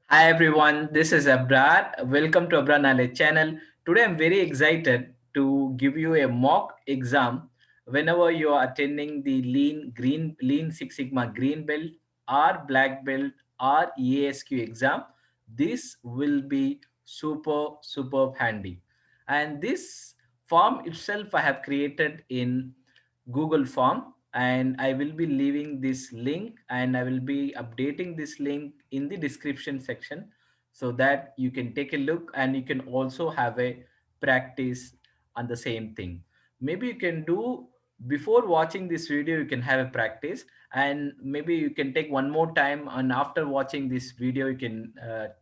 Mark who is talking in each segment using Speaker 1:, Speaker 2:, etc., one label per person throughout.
Speaker 1: Hi everyone, this is Abrar. Welcome to Abrar Knowledge channel. Today I'm very excited to give you a mock exam whenever you are attending the Lean Six Sigma Green Belt or Black Belt or EASQ exam. This will be super handy. And this form itself I have created in Google Form, and I will be leaving this link and I will be updating this link in the description section so that you can take a look and you can also have a practice on the same thing. Maybe you can do before watching this video, you can have a practice, and maybe you can take one more time, and after watching this video you can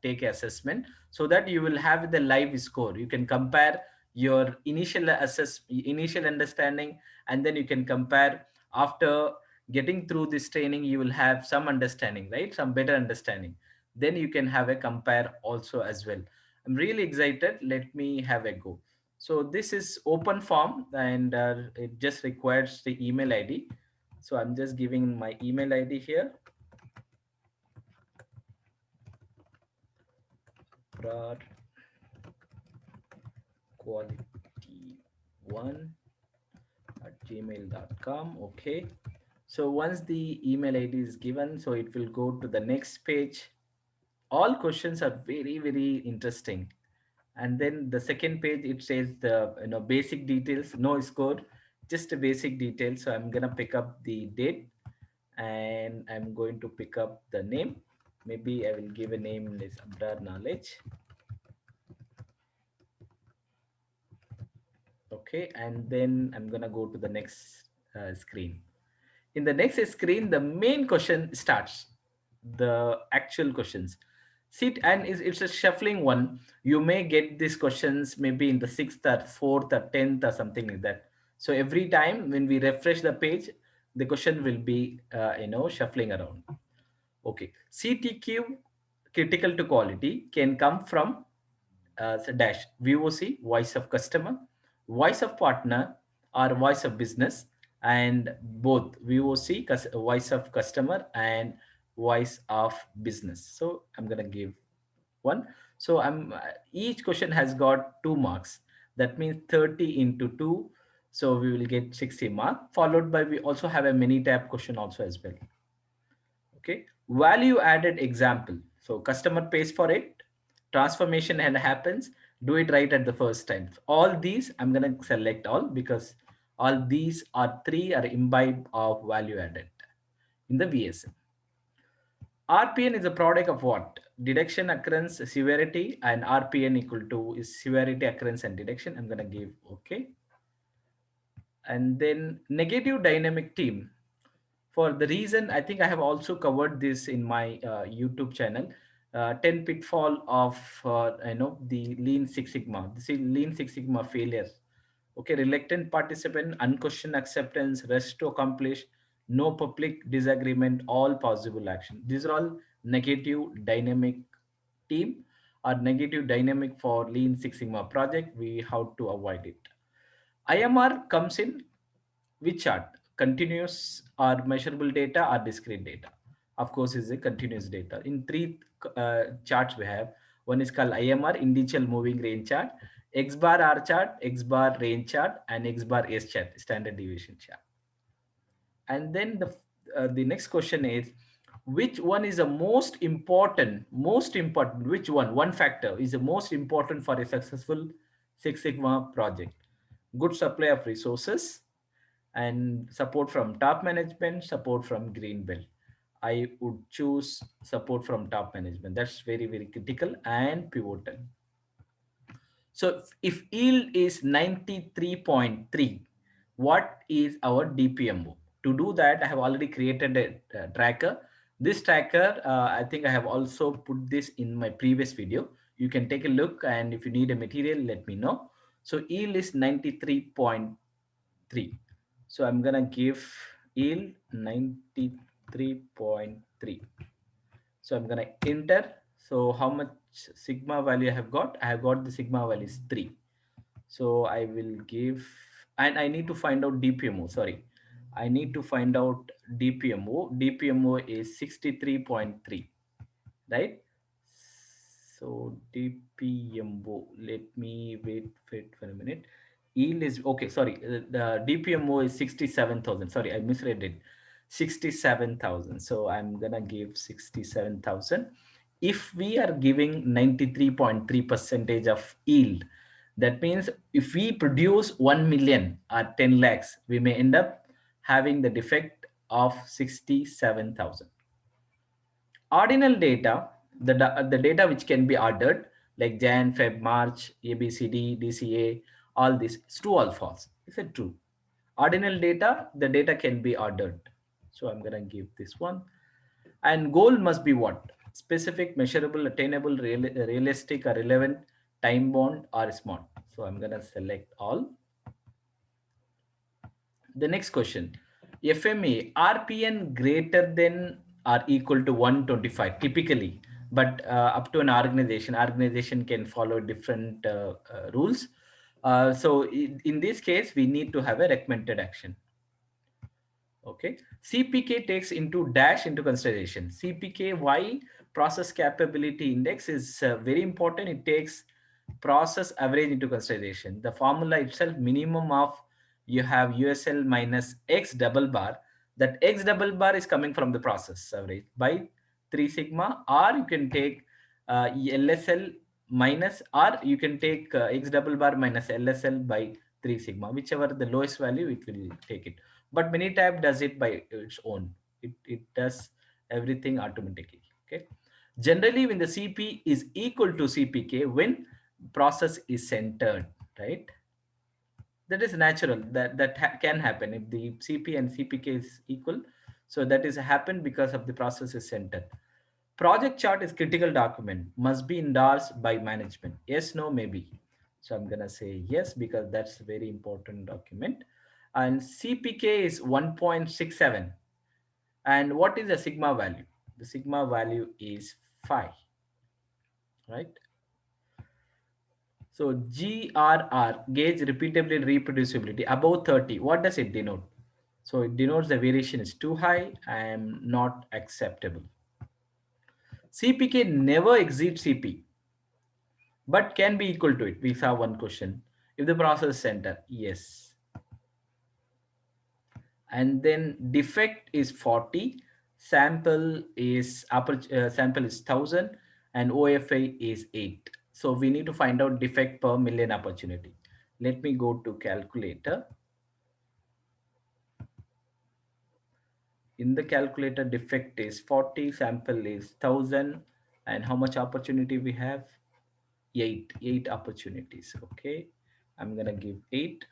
Speaker 1: take assessment so that you will have the live score. You can compare your initial understanding, and then you can compare after getting through this training. You will have some understanding, right? Some better understanding, then you can have a compare also as well. I'm really excited. Let me have a go. So this is open form, and it just requires the email id. So I'm just giving my email id here. quality1 at gmail.com. Okay, so once the email id is given, so it will go to the next page. All questions are very interesting. And then the second page, it says the basic details, no score, just a basic detail. So I'm gonna pick up the date, and I'm going to pick up the name. Maybe I will give a name is Abrar Knowledge. Okay, and then I'm gonna go to the next screen. In the next screen, the main question starts, the actual questions. Sit, and it's a shuffling one. You may get these questions maybe in the sixth or fourth or 10th or something like that. So every time when we refresh the page, the question will be shuffling around. Okay, CTQ, critical to quality, can come from so dash VOC, voice of customer, voice of partner, or voice of business, and both VOC, voice of customer, and voice of business. So I'm gonna give one. So each question has got 2 marks. That means 30 into 2. So we will get 60 mark. Followed by, we also have a mini tab question also as well. Okay, value added example. So customer pays for it, transformation and happens, do it right at the first time. All these I'm going to select all, because all these are three are imbibe of value added in the VSM. RPN is a product of what? Detection, occurrence, severity, and RPN equal to is severity, occurrence, and detection. I'm going to give okay. And then negative dynamic team. For the reason, I think I have also covered this in my YouTube channel. 10 pitfall of the Lean Six Sigma. This is Lean Six Sigma failures. Okay, reluctant participant, unquestioned acceptance, rest to accomplish, no public disagreement, all possible action. These are all negative dynamic team or negative dynamic for Lean Six Sigma project. We how to avoid it. IMR comes in which chart? Continuous or measurable data or discrete data? Of course, is a continuous data. In three charts we have. One is called IMR, individual moving range chart, X bar R chart, X bar range chart, and X bar S chart, standard deviation chart. And then the next question is, which one is the most important, which one factor is the most important for a successful Six Sigma project? Good supply of resources, and support from top management, support from green belt. I would choose support from top management. That's very critical and pivotal. So if yield is 93.3, what is our DPMO? To do that, I have already created a tracker. This tracker, I think I have also put this in my previous video. You can take a look, and if you need a material, let me know. So yield is 93.3. So I'm gonna give yield 93.3. So I'm gonna enter. So how much sigma value I have got? I have got the sigma value is 3. So I will give, and I need to find out DPMO. Sorry, I need to find out DPMO. DPMO is 63.3, right? So DPMO, let me wait for a minute. Yield is okay. Sorry, the DPMO is 67,000. Sorry, I misread it. 67,000. So I'm gonna give 67,000. If we are giving 93.3 percentage of yield, that means if we produce 1 million or 10 lakhs, we may end up having the defect of 67,000. Ordinal data, the data which can be ordered, like Jan, Feb, March, ABCD, DCA, all this, it's true or false. Is it true? Ordinal data, the data can be ordered. So I'm going to give this one. And goal must be what? Specific, measurable, attainable, realistic, or relevant, time bound, or smart. So I'm going to select all. The next question, FMA, RPN greater than or equal to 125 typically, but up to an organization can follow different rules. So in this case, we need to have a recommended action. Okay, CPK takes into dash into consideration. CPK, why? Process capability index is very important. It takes process average into consideration. The formula itself, minimum of, you have USL minus X double bar. That X double bar is coming from the process average by 3 sigma, or you can take LSL minus, or you can take X double bar minus LSL by 3 sigma, whichever the lowest value, it will take it. But Minitab does it by its own. It does everything automatically. Okay. Generally, when the CP is equal to CPK, when process is centered, right? That is natural. That can happen if the CP and CPK is equal. So that is happen because of the process is centered. Project chart is critical document, must be endorsed by management. Yes, no, maybe. So I'm gonna say yes because that's a very important document. And CPK is 1.67. And what is the sigma value? The sigma value is 5, right? So GRR, gauge repeatability reproducibility, above 30. What does it denote? So it denotes the variation is too high and not acceptable. CPK never exceeds CP, but can be equal to it. We saw one question. If the process center, yes. And then defect is 40, sample is 1000, and OFI is 8. So we need to find out defect per million opportunity. Let me go to calculator. In the calculator, defect is 40, sample is 1000, and how much opportunity we have? 8 opportunities. Okay, I'm gonna give 8.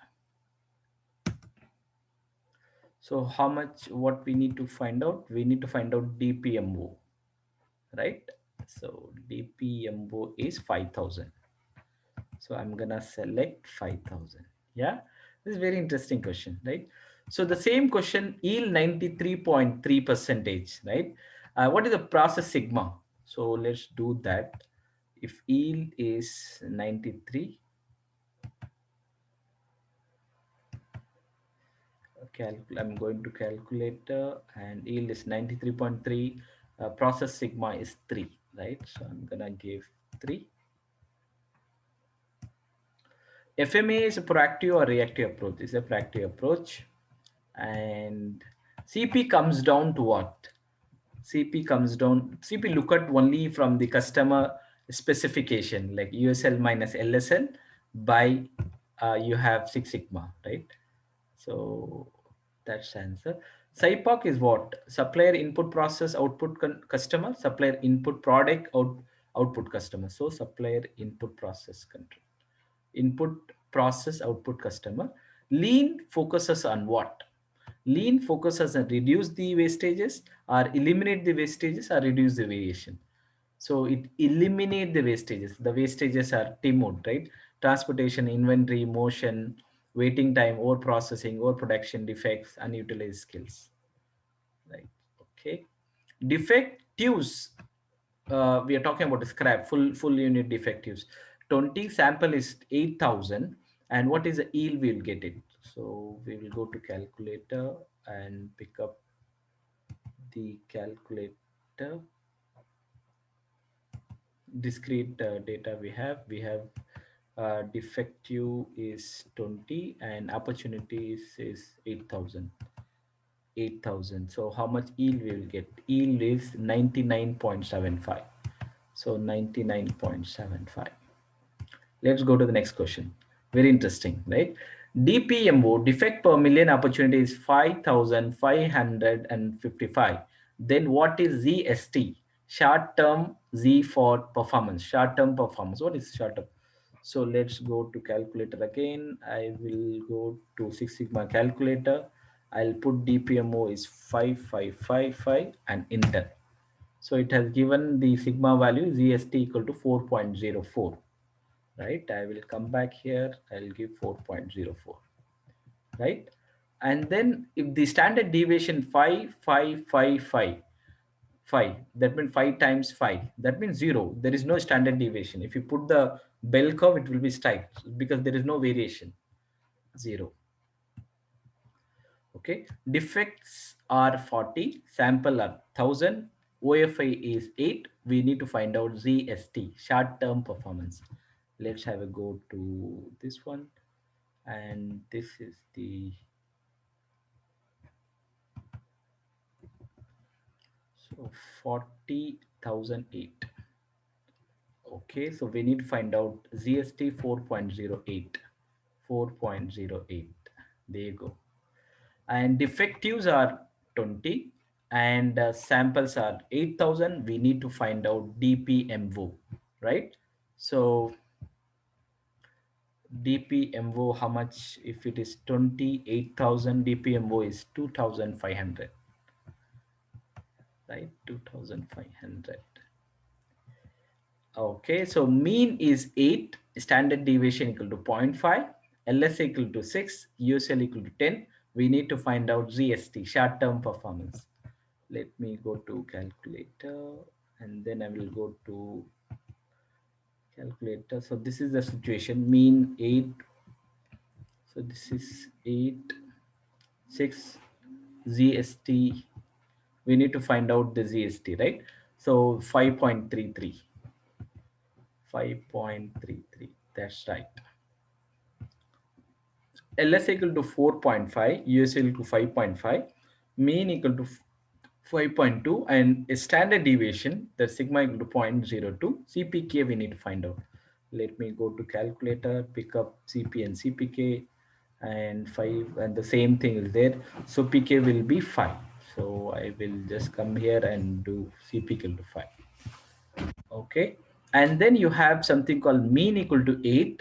Speaker 1: So how much, what we need to find out? We need to find out DPMO, right? So DPMO is 5000. So I'm gonna select 5000. Yeah, this is very interesting question, right? So the same question, yield 93.3 percentage, right? What is the process sigma? So let's do that. If yield is 93, I'm going to calculator, and yield is 93.3. Process sigma is 3, right? So I'm gonna give 3. FMA is a proactive or reactive approach. It's a proactive approach. And CP comes down to what? CP comes down, CP look at only from the customer specification, like USL minus LSL by you have 6 sigma, right? So that's the answer. SIPOC is what? Supplier input process output customer, supplier input product output customer. So supplier input process control. Input process output customer. Lean focuses on what? Lean focuses on reduce the wastages or eliminate the wastages or reduce the variation. So it eliminate the wastages. The wastages are TMOD, right? Transportation, inventory, motion, waiting time, or processing, or production defects, unutilized skills, right? Okay. Defectives, we are talking about scrap, full unit defectives. 20 sample is 8000, and what is the yield? We'll get it. So we will go to calculator and pick up the calculator. discrete data we have defective is 20 and opportunity is 8,000. 8,000. So how much yield we will get? Yield is 99.75. So 99.75. Let's go to the next question. Very interesting, right? DPMO, defect per million opportunity is 5,555. Then what is ZST? Short term Z for performance. Short term performance. What is short term? So let's go to calculator again. I will go to Six Sigma calculator. I'll put DPMO is 5555 and enter. So it has given the sigma value ZST equal to 4.04, right? I will come back here. I'll give 4.04, right? And then if the standard deviation 5, that means 5 times 5, that means 0. There is no standard deviation. If you put the bell curve, it will be straight because there is no variation, 0. Okay, defects are 40, sample are 1000, OFI is 8. We need to find out ZST, short term performance. Let's have a go to this one, and this is the, so 40,008. Okay, so we need to find out ZST 4.08. 4.08. There you go. And defectives are 20 and samples are 8,000. We need to find out DPMO, right? So DPMO, how much? If it is 28,000, DPMO is 2,500, right? 2,500. Okay, so mean is 8, standard deviation equal to zero point 0.5, LS equal to 6, USL equal to 10. We need to find out GST, short-term performance. Let me go to calculator and then I will go to calculator. So this is the situation, mean 8. So this is 8, 6, ZST. We need to find out the ZST, right? So 5.33. 5.33. That's right. LS equal to 4.5, US equal to 5.5, mean equal to 5.2, and a standard deviation, that sigma equal to 0.02. CPK we need to find out. Let me go to calculator, pick up CP and CPK, and 5, and the same thing is there. So PK will be 5. So I will just come here and do CP equal to 5. Okay, and then you have something called mean equal to 8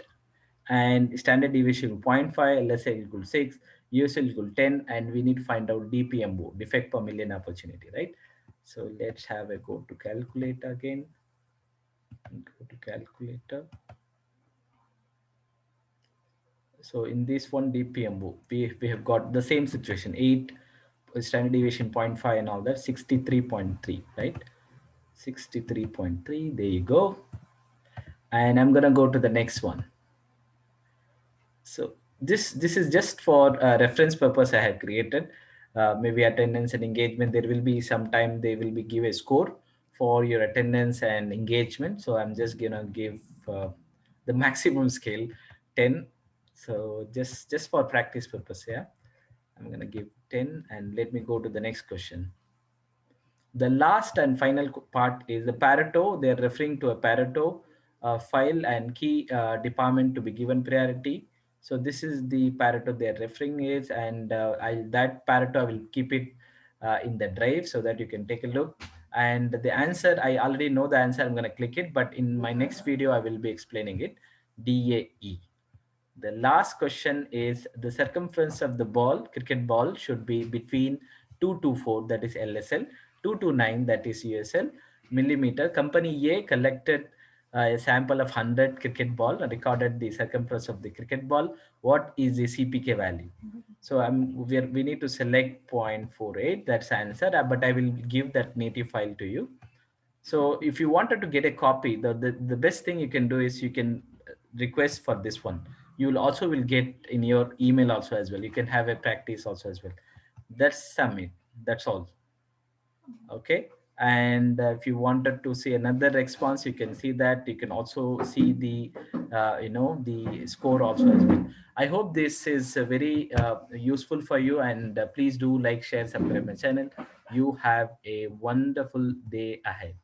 Speaker 1: and standard deviation equal to 0.5, LSA equal to 6, USL equal to 10, and we need to find out DPMO, defect per million opportunity, right? So let's have a go to calculator again. Go to calculator. So in this one DPMO, we have got the same situation, 8, standard deviation 0.5 and all that, 63.3, right? 63.3, there you go. And I'm gonna go to the next one. So this is just for reference purpose I have created. Maybe attendance and engagement. There will be sometime they will be give a score for your attendance and engagement. So I'm just gonna give the maximum scale 10. So just for practice purpose, yeah. I'm gonna give 10 and let me go to the next question. The last and final part is the Pareto. They're referring to a Pareto file and key department to be given priority. So this is the Pareto they're referring is, and that Pareto I will keep it in the drive so that you can take a look. And the answer, I already know the answer. I'm going to click it, but in my next video, I will be explaining it. DAE. The last question is the circumference of the ball, cricket ball, should be between 224, that is LSL, 229, that is USL, millimeter. Company A collected a sample of 100 cricket ball and recorded the circumference of the cricket ball. What is the CPK value? So we need to select 0.48. That's answer, but I will give that native file to you. So if you wanted to get a copy, the best thing you can do is you can request for this one. You will also will get in your email also as well. You can have a practice also as well. That's submit. That's all. Okay. And if you wanted to see another response, you can see that. You can also see the the score also as well. I hope this is very useful for you, and please do like, share, subscribe my channel. You have a wonderful day ahead.